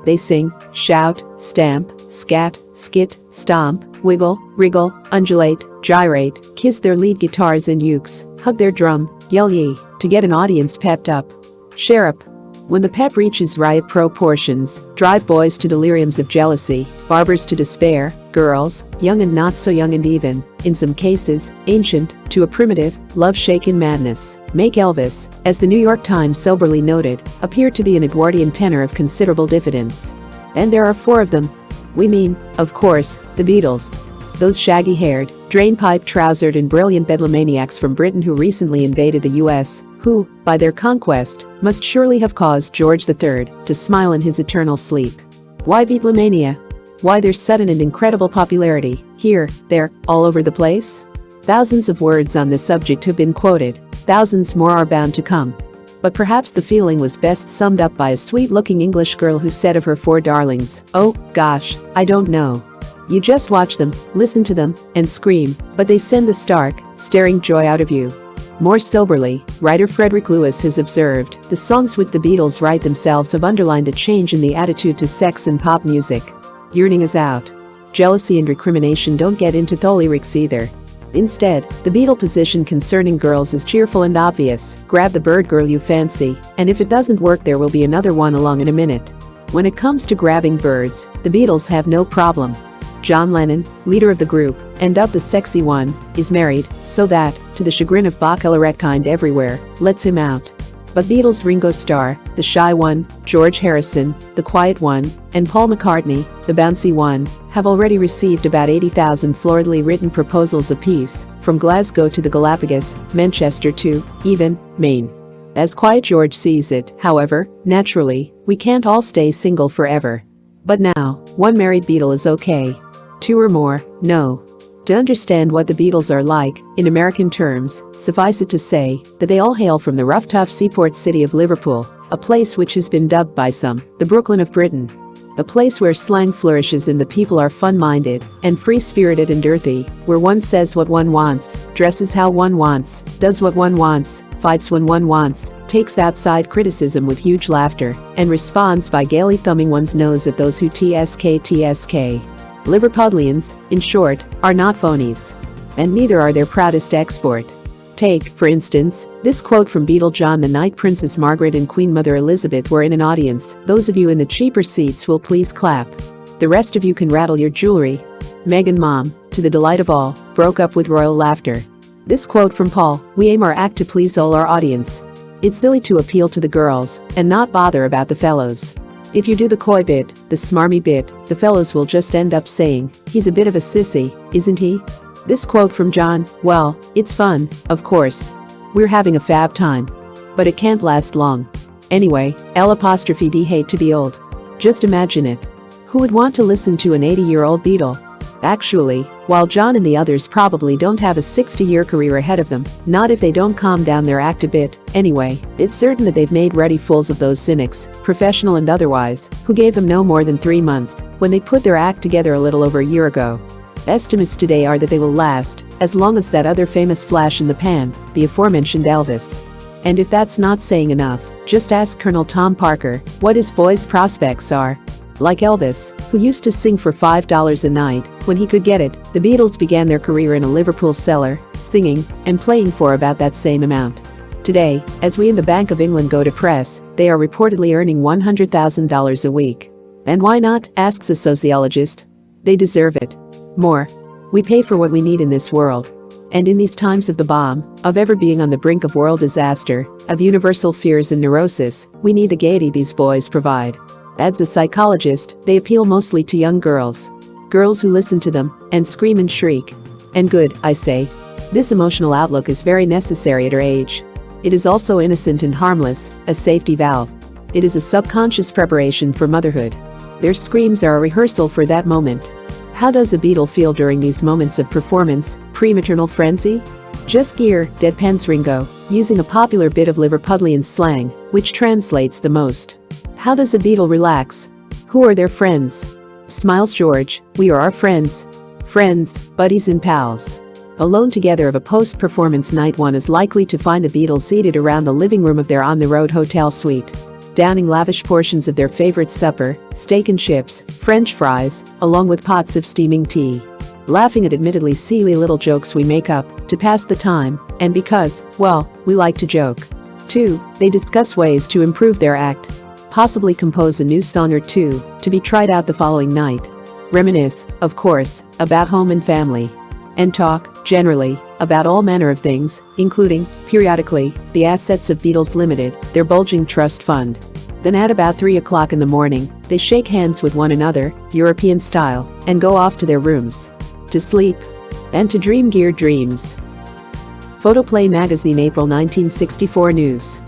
They sing, shout, stamp, scat, skit, stomp, wiggle, wriggle, undulate, gyrate, kiss their lead guitars and ukes, hug their drum, yell yee, to get an audience pepped up. Share up. When the pep reaches riot proportions, drive boys to deliriums of jealousy, barbers to despair, girls, young and not so young and even, in some cases, ancient, to a primitive, love-shaken madness, make Elvis, as the New York Times soberly noted, appear to be an Edwardian tenor of considerable diffidence. And there are 4 of them. We mean, of course, the Beatles. Those shaggy-haired, drainpipe-trousered and brilliant bedlamaniacs from Britain who recently invaded the US, who, by their conquest, must surely have caused George III to smile in his eternal sleep. Why Beatlemania? Why their sudden and incredible popularity, here, there, all over the place? Thousands of words on this subject have been quoted, thousands more are bound to come. But perhaps the feeling was best summed up by a sweet-looking English girl who said of her 4 darlings, "Oh, gosh, I don't know. You just watch them, listen to them, and scream, but they send the stark, staring joy out of you." More soberly, writer Frederick Lewis has observed, the songs which the Beatles write themselves have underlined a change in the attitude to sex and pop music. Yearning is out. Jealousy and recrimination don't get into the lyrics either. Instead, the Beatle position concerning girls is cheerful and obvious. Grab the bird girl you fancy, and if it doesn't work there will be another one along in a minute. When it comes to grabbing birds, the Beatles have no problem. John Lennon, leader of the group, and the sexy one, is married, so that, to the chagrin of baccalaureate everywhere, lets him out. But Beatles Ringo Starr, the shy one, George Harrison, the quiet one, and Paul McCartney, the bouncy one, have already received about 80,000 floridly written proposals apiece, from Glasgow to the Galapagos, Manchester to, even, Maine. As Quiet George sees it, however, naturally, we can't all stay single forever. But now, 1 married Beatle is okay. 2 or more, no. To understand what the Beatles are like, in American terms, suffice it to say that they all hail from the rough tough seaport city of Liverpool, a place which has been dubbed by some, the Brooklyn of Britain. A place where slang flourishes and the people are fun-minded and free-spirited and earthy, where one says what one wants, dresses how one wants, does what one wants, fights when one wants, takes outside criticism with huge laughter, and responds by gaily thumbing one's nose at those who tsk. Liverpudlians, in short, are not phonies. And neither are their proudest export. Take, for instance, this quote from Beatle John the night Princess Margaret and Queen Mother Elizabeth were in an audience. Those of you in the cheaper seats will please clap. The rest of you can rattle your jewelry. Meghan Mom, to the delight of all, broke up with royal laughter. This quote from Paul, we aim our act to please all our audience. It's silly to appeal to the girls and not bother about the fellows. If you do the coy bit, the smarmy bit, the fellows will just end up saying, he's a bit of a sissy, isn't he? This quote from John, well, it's fun, of course. We're having a fab time. But it can't last long. Anyway, L'D hate to be old. Just imagine it. Who would want to listen to an 80-year-old Beatle? Actually, while John and the others probably don't have a 60-year career ahead of them, not if they don't calm down their act a bit, anyway, it's certain that they've made ready fools of those cynics, professional and otherwise, who gave them no more than 3 months, when they put their act together a little over a year ago. Estimates today are that they will last, as long as that other famous flash in the pan, the aforementioned Elvis. And if that's not saying enough, just ask Colonel Tom Parker what his boys' prospects are. Like Elvis, who used to sing for $5 a night when he could get it, the Beatles began their career in a Liverpool cellar, singing and playing for about that same amount. Today, as we in the Bank of England go to press, they are reportedly earning $100,000 a week. And why not, asks a sociologist. They deserve it. More. We pay for what we need in this world. And in these times of the bomb, of ever being on the brink of world disaster, of universal fears and neurosis, we need the gaiety these boys provide. Adds a psychologist, they appeal mostly to young girls. Girls who listen to them and scream and shriek. And good, I say. This emotional outlook is very necessary at her age. It is also innocent and harmless, a safety valve. It is a subconscious preparation for motherhood. Their screams are a rehearsal for that moment. How does a Beatle feel during these moments of performance, pre-maternal frenzy? Just gear, deadpans Ringo, using a popular bit of Liverpudlian slang, which translates the most. How does a Beatle relax? Who are their friends? Smiles George, we are our friends. Friends, buddies and pals. Alone together of a post-performance night, one is likely to find the Beatles seated around the living room of their on-the-road hotel suite. downing lavish portions of their favorite supper, steak and chips, French fries, along with pots of steaming tea. Laughing at admittedly silly little jokes we make up to pass the time, and because, well, we like to joke. 2. They discuss ways to improve their act. Possibly compose a new song or two to be tried out the following night. Reminisce, of course, about home and family. And talk, generally, about all manner of things, including, periodically, the assets of Beatles Limited, their bulging trust fund. Then at about 3 o'clock in the morning, they shake hands with one another, European style, and go off to their rooms. To sleep. And to dream gear dreams. Photoplay magazine, April 1964 news.